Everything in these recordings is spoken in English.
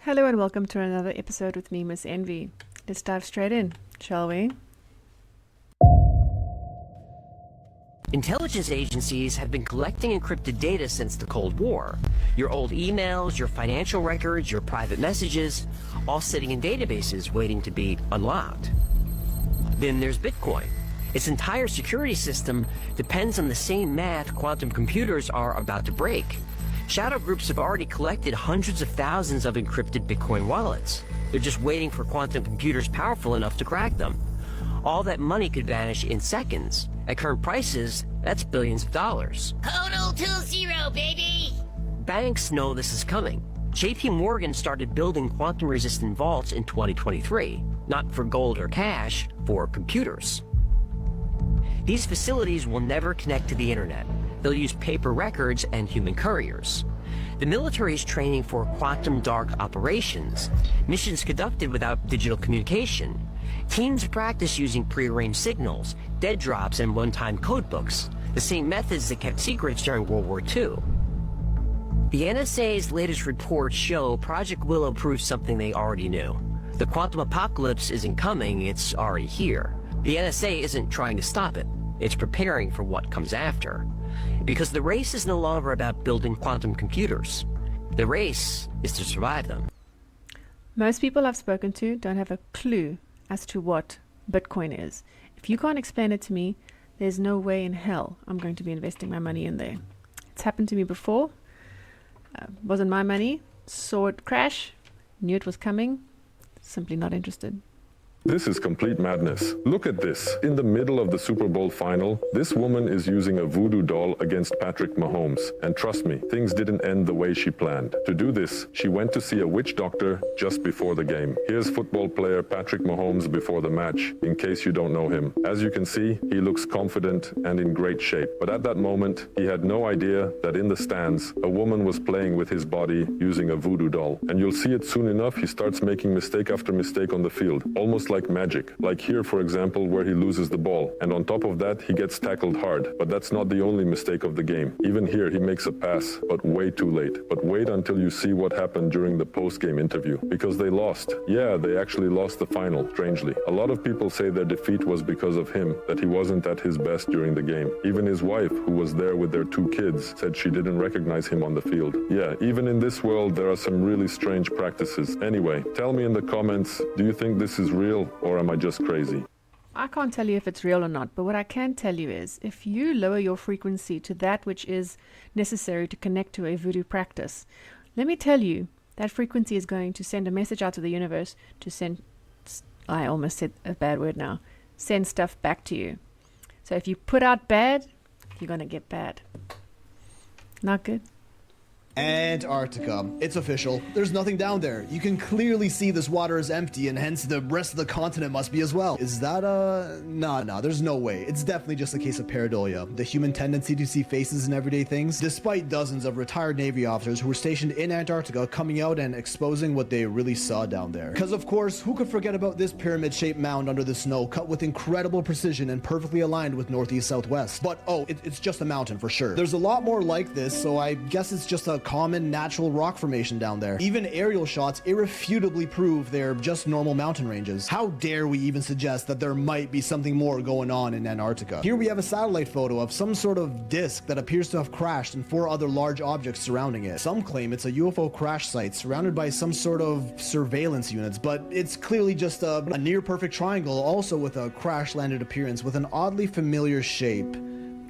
Hello and welcome to another episode with me, Miss Envy. Let's dive straight in, shall we? Intelligence agencies have been collecting encrypted data since the Cold War. Your old emails, your financial records, your private messages, all sitting in databases waiting to be unlocked. Then there's Bitcoin. Its entire security system depends on the same math quantum computers are about to break. Shadow groups have already collected hundreds of thousands of encrypted Bitcoin wallets. They're just waiting for quantum computers powerful enough to crack them. All that money could vanish in seconds. At current prices, that's billions of dollars. Hodl 2-0, baby! Banks know this is coming. JP Morgan started building quantum-resistant vaults in 2023, not for gold or cash, for computers. These facilities will never connect to the internet. They'll use paper records and human couriers. The military is training for quantum dark operations, missions conducted without digital communication. Teams practice using prearranged signals, dead drops, and one-time codebooks, the same methods that kept secrets during World War II. The NSA's latest reports show Project Willow proves something they already knew. The quantum apocalypse isn't coming, it's already here. The NSA isn't trying to stop it. It's preparing for what comes after. Because the race is no longer about building quantum computers. The race is to survive them. Most people I've spoken to don't have a clue as to what Bitcoin is. If you can't explain it to me, there's no way in hell I'm going to be investing my money in there. It's happened to me before. Wasn't my money. Saw it crash. Knew it was coming. Simply not interested. This is complete madness. Look at this. In the middle of the Super Bowl final, this woman is using a voodoo doll against Patrick Mahomes. And trust me, things didn't end the way she planned. To do this, she went to see a witch doctor just before the game. Here's football player Patrick Mahomes before the match, in case you don't know him. As you can see, he looks confident and in great shape. But at that moment, he had no idea that in the stands, a woman was playing with his body using a voodoo doll. And you'll see it soon enough, he starts making mistake after mistake on the field, almost like magic. Like here, for example, where he loses the ball. And on top of that, he gets tackled hard. But that's not the only mistake of the game. Even here, he makes a pass, but way too late. But wait until you see what happened during the post-game interview. Because they lost. Yeah, they actually lost the final, strangely. A lot of people say their defeat was because of him, that he wasn't at his best during the game. Even his wife, who was there with their 2 kids, said she didn't recognize him on the field. Yeah, even in this world, there are some really strange practices. Anyway, tell me in the comments, do you think this is real, or am I just crazy? I can't tell you if it's real or not, but what I can tell you is if you lower your frequency to that which is necessary to connect to a voodoo practice, let me tell you, that frequency is going to send a message out to the universe to send, I almost said a bad word now, send stuff back to you. So if you put out bad, you're going to get bad. Not good. Antarctica. It's official. There's nothing down there. You can clearly see this water is empty and hence the rest of the continent must be as well. Is that Nah, there's no way. It's definitely just a case of pareidolia, the human tendency to see faces in everyday things, despite dozens of retired Navy officers who were stationed in Antarctica coming out and exposing what they really saw down there. Because of course, who could forget about this pyramid-shaped mound under the snow, cut with incredible precision and perfectly aligned with northeast-southwest. But it's just a mountain for sure. There's a lot more like this, so I guess it's just a common natural rock formation down there. Even aerial shots irrefutably prove they're just normal mountain ranges. How dare we even suggest that there might be something more going on in Antarctica? Here we have a satellite photo of some sort of disk that appears to have crashed and 4 other large objects surrounding it. Some claim it's a UFO crash site surrounded by some sort of surveillance units, but it's clearly just a near perfect triangle, also with a crash landed appearance with an oddly familiar shape.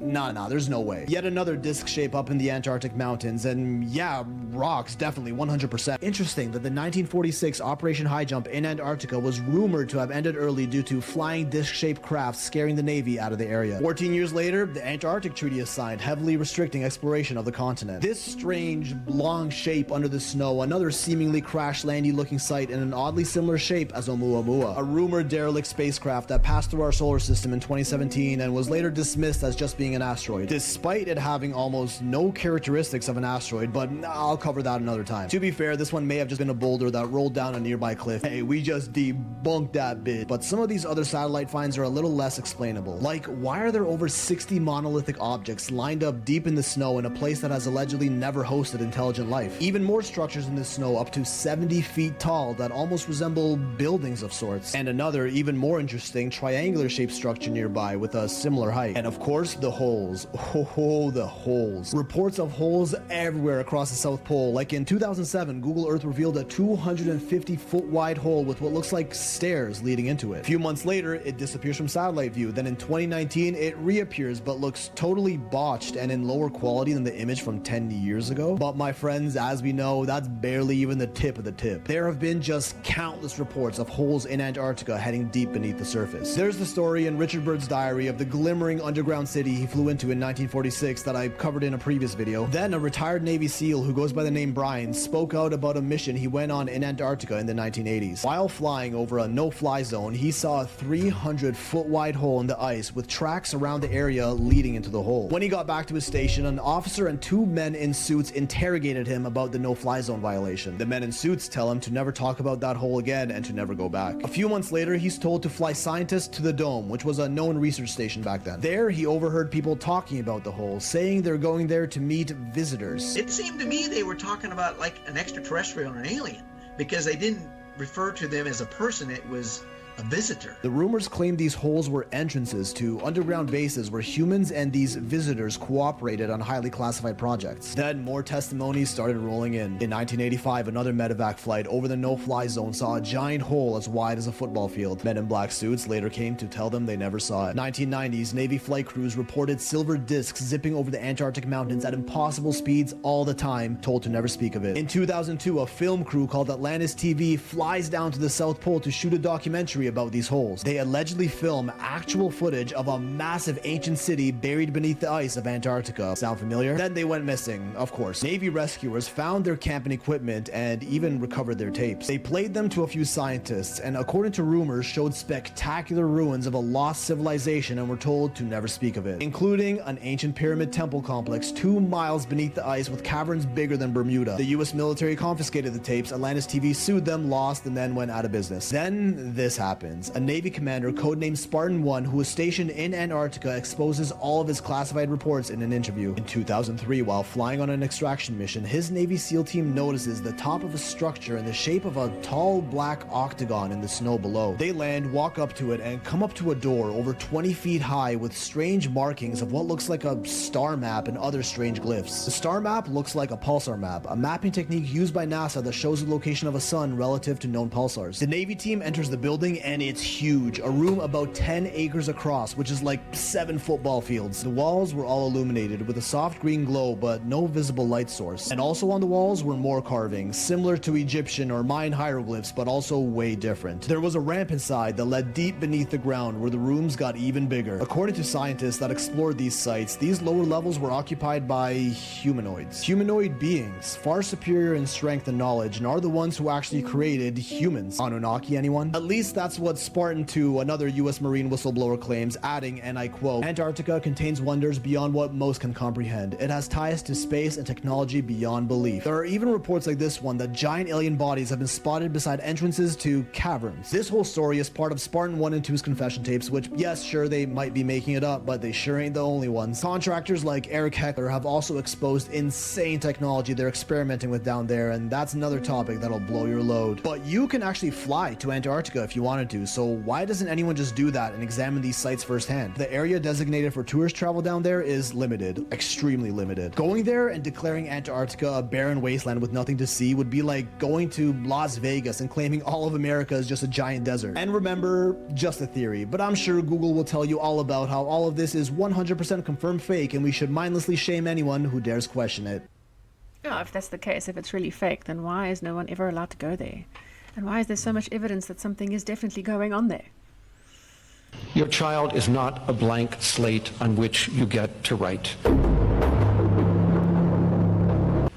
Nah, there's no way. Yet another disc shape up in the Antarctic mountains, and yeah, rocks, definitely, 100%. Interesting that the 1946 Operation High Jump in Antarctica was rumored to have ended early due to flying disc-shaped crafts scaring the Navy out of the area. 14 years later, the Antarctic Treaty is signed, heavily restricting exploration of the continent. This strange, long shape under the snow, another seemingly crash-landy looking site in an oddly similar shape as Oumuamua, a rumored derelict spacecraft that passed through our solar system in 2017 and was later dismissed as just being being an asteroid, despite it having almost no characteristics of an asteroid, but I'll cover that another time. To be fair, this one may have just been a boulder that rolled down a nearby cliff. Hey, we just debunked that bit. But some of these other satellite finds are a little less explainable. Like, why are there over 60 monolithic objects lined up deep in the snow in a place that has allegedly never hosted intelligent life? Even more structures in the snow up to 70 feet tall that almost resemble buildings of sorts. And another, even more interesting, triangular shaped structure nearby with a similar height. And of course, the holes. Oh, the holes. Reports of holes everywhere across the South Pole. Like in 2007, Google Earth revealed a 250-foot wide hole with what looks like stairs leading into it. A few months later, it disappears from satellite view. Then in 2019, it reappears but looks totally botched and in lower quality than the image from 10 years ago. But my friends, as we know, that's barely even the tip of the tip. There have been just countless reports of holes in Antarctica heading deep beneath the surface. There's the story in Richard Byrd's diary of the glimmering underground city he flew into in 1946 that I covered in a previous video. Then a retired Navy SEAL who goes by the name Brian spoke out about a mission he went on in Antarctica in the 1980s. While flying over a no-fly zone, he saw a 300-foot wide hole in the ice with tracks around the area leading into the hole. When he got back to his station, an officer and two men in suits interrogated him about the no-fly zone violation. The men in suits tell him to never talk about that hole again and to never go back. A few months later, he's told to fly scientists to the Dome, which was a known research station back then. There, he overheard people talking about the hole, saying they're going there to meet visitors. It seemed to me they were talking about like an extraterrestrial or an alien, because they didn't refer to them as a person. It was a visitor. The rumors claim these holes were entrances to underground bases where humans and these visitors cooperated on highly classified projects. Then more testimonies started rolling in. In 1985, another medevac flight over the no-fly zone saw a giant hole as wide as a football field. Men in black suits later came to tell them they never saw it. 1990s, Navy flight crews reported silver discs zipping over the Antarctic mountains at impossible speeds all the time, told to never speak of it. In 2002, a film crew called Atlantis TV flies down to the South Pole to shoot a documentary about these holes. They allegedly film actual footage of a massive ancient city buried beneath the ice of Antarctica. Sound familiar? Then they went missing, of course. Navy rescuers found their camping equipment and even recovered their tapes. They played them to a few scientists and, according to rumors, showed spectacular ruins of a lost civilization and were told to never speak of it, including an ancient pyramid temple complex 2 miles beneath the ice with caverns bigger than Bermuda. The US military confiscated the tapes, Atlantis TV sued them, lost, and then went out of business. Then this happens. A Navy commander codenamed Spartan 1 who was stationed in Antarctica exposes all of his classified reports in an interview. In 2003, while flying on an extraction mission, his Navy SEAL team notices the top of a structure in the shape of a tall black octagon in the snow below. They land, walk up to it, and come up to a door over 20 feet high with strange markings of what looks like a star map and other strange glyphs. The star map looks like a pulsar map, a mapping technique used by NASA that shows the location of a sun relative to known pulsars. The Navy team enters the building and it's huge, a room about 10 acres across, which is like 7 football fields. The walls were all illuminated with a soft green glow, but no visible light source. And also on the walls were more carvings, similar to Egyptian or Mayan hieroglyphs, but also way different. There was a ramp inside that led deep beneath the ground where the rooms got even bigger. According to scientists that explored these sites, these lower levels were occupied by humanoids. Humanoid beings, far superior in strength and knowledge, and are the ones who actually created humans. Anunnaki, anyone? At least that's what Spartan 2, another US Marine whistleblower, claims, adding, and I quote, "Antarctica contains wonders beyond what most can comprehend. It has ties to space and technology beyond belief." There are even reports like this one that giant alien bodies have been spotted beside entrances to caverns. This whole story is part of Spartan 1 and 2's confession tapes, which, yes, sure, they might be making it up, but they sure ain't the only ones. Contractors like Eric Heckler have also exposed insane technology they're experimenting with down there, and that's another topic that'll blow your load. But you can actually fly to Antarctica if you wanted to, so why doesn't anyone just do that and examine these sites firsthand? The area designated for tourist travel down there is limited, extremely limited. Going there and declaring Antarctica a barren wasteland with nothing to see would be like going to Las Vegas and claiming all of America is just a giant desert. And remember, just a theory, but I'm sure Google will tell you all about how all of this is 100% confirmed fake and we should mindlessly shame anyone who dares question it. Oh, if that's the case, if it's really fake, then why is no one ever allowed to go there? And why is there so much evidence that something is definitely going on there? Your child is not a blank slate on which you get to write.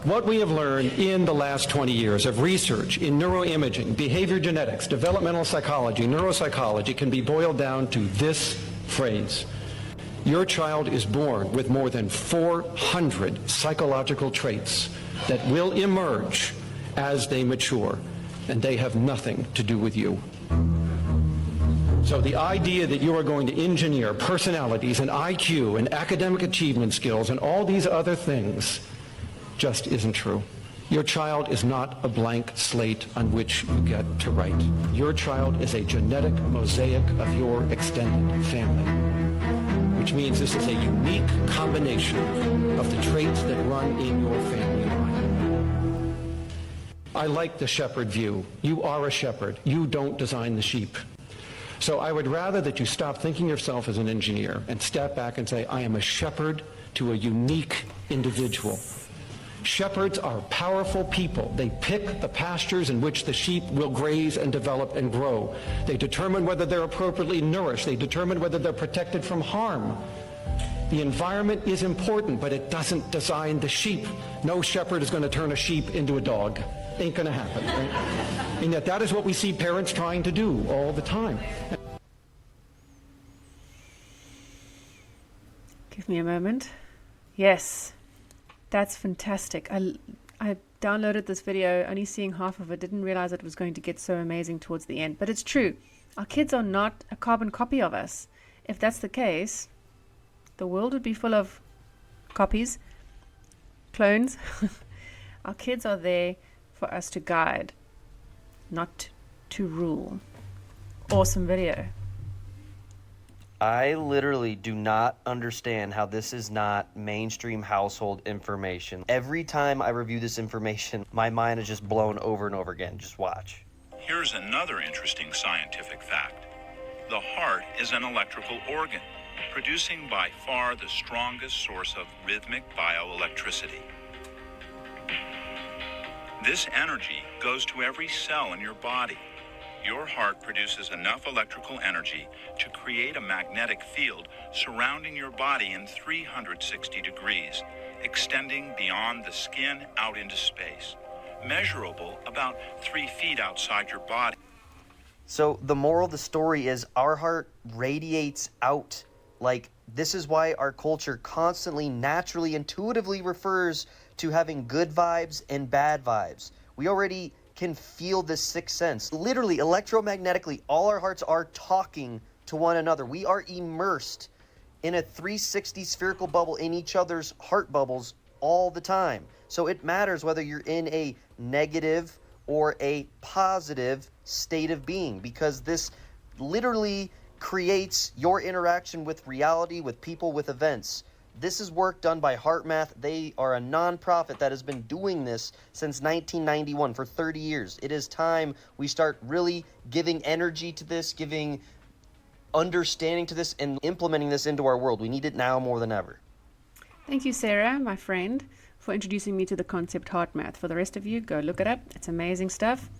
What we have learned in the last 20 years of research in neuroimaging, behavior genetics, developmental psychology, neuropsychology can be boiled down to this phrase: Your child is born with more than 400 psychological traits that will emerge as they mature, and they have nothing to do with you. So the idea that you are going to engineer personalities and IQ and academic achievement skills and all these other things just isn't true. Your child is not a blank slate on which you get to write. Your child is a genetic mosaic of your extended family, which means this is a unique combination of the traits that run in your family line. I like the shepherd view. You are a shepherd. You don't design the sheep. So I would rather that you stop thinking yourself as an engineer and step back and say, I am a shepherd to a unique individual. Shepherds are powerful people. They pick the pastures in which the sheep will graze and develop and grow. They determine whether they're appropriately nourished. They determine whether they're protected from harm. The environment is important, but it doesn't design the sheep. No shepherd is going to turn a sheep into a dog. Ain't going to happen, right? And yet that is what we see parents trying to do all the time. Give me a moment. Yes. That's fantastic. I downloaded this video, only seeing half of it, didn't realize it was going to get so amazing towards the end. But it's true. Our kids are not a carbon copy of us. If that's the case, the world would be full of copies, clones. Our kids are there for us to guide, not to rule. Awesome video. I literally do not understand how this is not mainstream household information. Every time I review this information, my mind is just blown over and over again. Just watch. Here's another interesting scientific fact. The heart is an electrical organ, producing by far the strongest source of rhythmic bioelectricity. This energy goes to every cell in your body. Your heart produces enough electrical energy to create a magnetic field surrounding your body in 360 degrees, extending beyond the skin out into space, measurable about 3 feet outside your body. So the moral of the story is our heart radiates out. Like, this is why our culture constantly, naturally, intuitively refers to having good vibes and bad vibes. We already can feel this sixth sense. Literally, electromagnetically, all our hearts are talking to one another. We are immersed in a 360 spherical bubble in each other's heart bubbles all the time. So it matters whether you're in a negative or a positive state of being, because this literally creates your interaction with reality, with people, with events. This is work done by HeartMath. They are a non-profit that has been doing this since 1991, for 30 years. It is time we start really giving energy to this, giving understanding to this, and implementing this into our world. We need it now more than ever. Thank you, Sarah, my friend, for introducing me to the concept HeartMath. For the rest of you, go look it up. It's amazing stuff.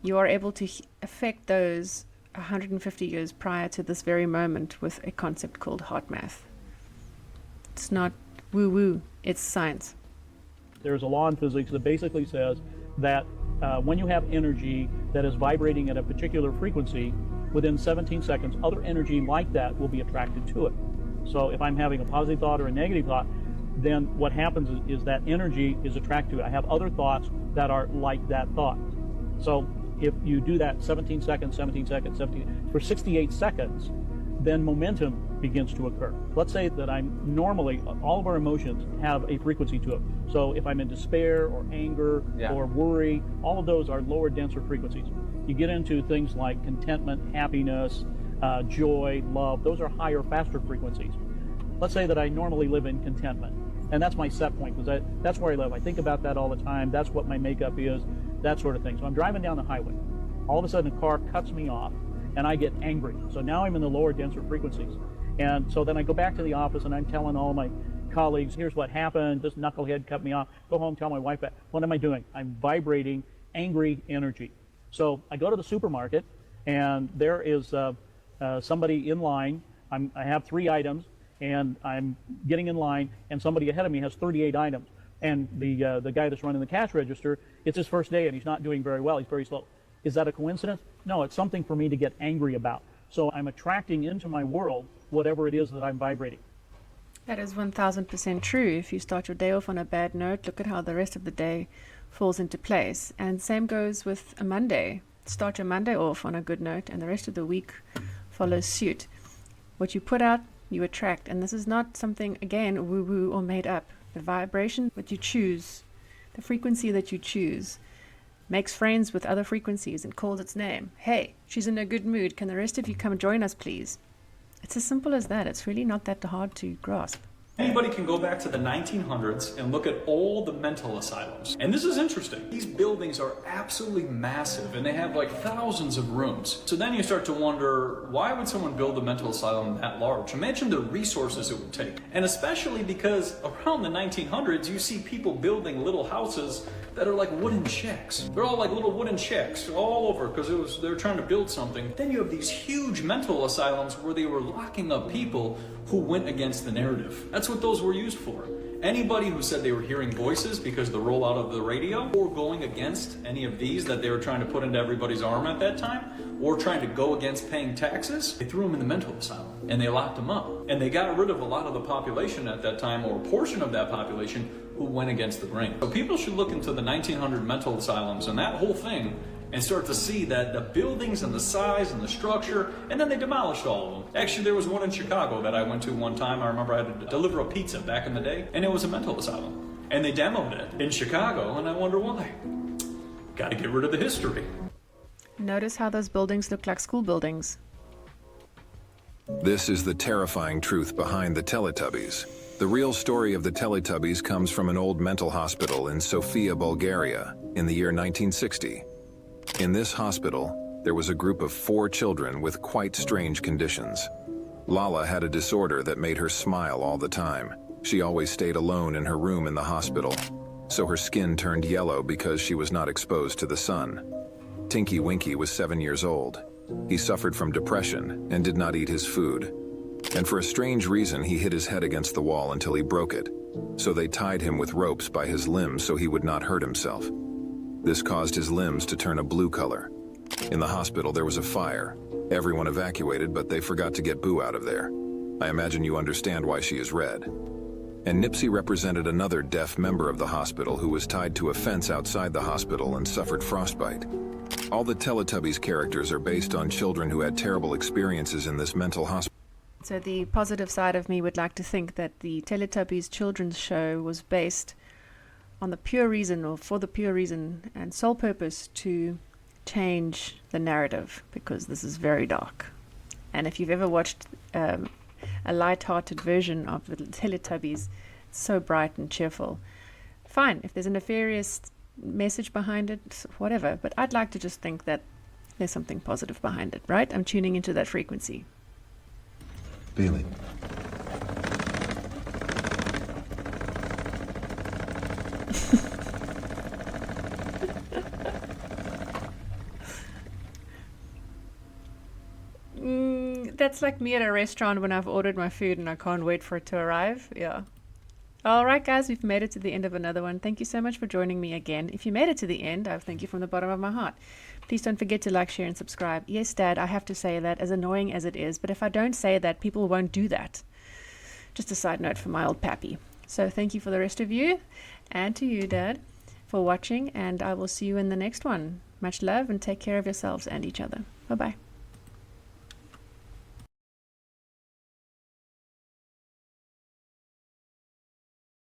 You are able to affect those 150 years prior to this very moment with a concept called HeartMath. It's not woo-woo, it's science. There's a law in physics that basically says that when you have energy that is vibrating at a particular frequency, within 17 seconds, other energy like that will be attracted to it. So if I'm having a positive thought or a negative thought, then what happens is that energy is attracted to it. I have other thoughts that are like that thought. So if you do that 17 seconds, for 68 seconds, then momentum begins to occur. Let's say that I'm normally, all of our emotions have a frequency to it. So if I'm in despair or anger or worry, all of those are lower, denser frequencies. You get into things like contentment, happiness, joy, love. Those are higher, faster frequencies. Let's say that I normally live in contentment, and that's my set point, because that's where I live. I think about that all the time. That's what my makeup is, that sort of thing. So I'm driving down the highway. All of a sudden, a car cuts me off, and I get angry. So now I'm in the lower, denser frequencies. And so then I go back to the office, and I'm telling all my colleagues, here's what happened, this knucklehead cut me off. Go home, tell my wife that. What am I doing? I'm vibrating angry energy. So I go to the supermarket, and there is somebody in line. I have 3 items, and I'm getting in line, and somebody ahead of me has 38 items. And the guy that's running the cash register, it's his first day, and he's not doing very well. He's very slow. Is that a coincidence? No, it's something for me to get angry about. So I'm attracting into my world whatever it is that I'm vibrating. That is 1000% true. If you start your day off on a bad note, look at how the rest of the day falls into place. And same goes with a Monday. Start your Monday off on a good note, and the rest of the week follows suit. What you put out, you attract. And this is not something, again, woo-woo or made up. The vibration that you choose, the frequency that you choose, makes friends with other frequencies and calls its name. Hey, she's in a good mood. Can the rest of you come join us, please? It's as simple as that. It's really not that hard to grasp. Anybody can go back to the 1900s and look at all the mental asylums. And this is interesting. These buildings are absolutely massive and they have like thousands of rooms. So then you start to wonder, why would someone build a mental asylum that large? Imagine the resources it would take. And especially because around the 1900s, you see people building little houses that are like wooden shacks. They're all like little wooden shacks all over because they're trying to build something. Then you have these huge mental asylums where they were locking up people who went against the narrative. That's what those were used for. Anybody who said they were hearing voices because of the rollout of the radio, or going against any of these that they were trying to put into everybody's arm at that time, or trying to go against paying taxes, they threw them in the mental asylum and they locked them up. And they got rid of a lot of the population at that time, or a portion of that population, who went against the grain. So people should look into the 1900 mental asylums and that whole thing and start to see that the buildings and the size and the structure, and then they demolished all of them. Actually, there was one in Chicago that I went to one time. I remember I had to deliver a pizza back in the day, and it was a mental asylum. And they demoed it in Chicago, and I wonder why. Gotta get rid of the history. Notice how those buildings look like school buildings. This is the terrifying truth behind the Teletubbies. The real story of the Teletubbies comes from an old mental hospital in Sofia, Bulgaria, in the year 1960. In this hospital, there was a group of 4 children with quite strange conditions. Lala had a disorder that made her smile all the time. She always stayed alone in her room in the hospital, so her skin turned yellow because she was not exposed to the sun. Tinky Winky was 7 years old. He suffered from depression and did not eat his food. And for a strange reason, he hit his head against the wall until he broke it. So they tied him with ropes by his limbs so he would not hurt himself. This caused his limbs to turn a blue color. In the hospital, there was a fire. Everyone evacuated, but they forgot to get Boo out of there. I imagine you understand why she is red. And Nipsey represented another deaf member of the hospital who was tied to a fence outside the hospital and suffered frostbite. All the Teletubbies characters are based on children who had terrible experiences in this mental hospital. So the positive side of me would like to think that the Teletubbies children's show was based on the pure reason, or for the pure reason and sole purpose, to change the narrative, because this is very dark. And if you've ever watched a light-hearted version of the Teletubbies, it's so bright and cheerful. Fine, if there's a nefarious message behind it, whatever, but I'd like to just think that there's something positive behind it, right? I'm tuning into that frequency. Feeling. That's like me at a restaurant when I've ordered my food and I can't wait for it to arrive. Yeah. All right, guys, we've made it to the end of another one. Thank you so much for joining me again. If you made it to the end, I thank you from the bottom of my heart. Please don't forget to like, share, and subscribe. Yes, Dad, I have to say that, as annoying as it is, but if I don't say that, people won't do that. Just a side note for my old pappy. So thank you for the rest of you, and to you, Dad, for watching, and I will see you in the next one. Much love, and take care of yourselves and each other. Bye-bye.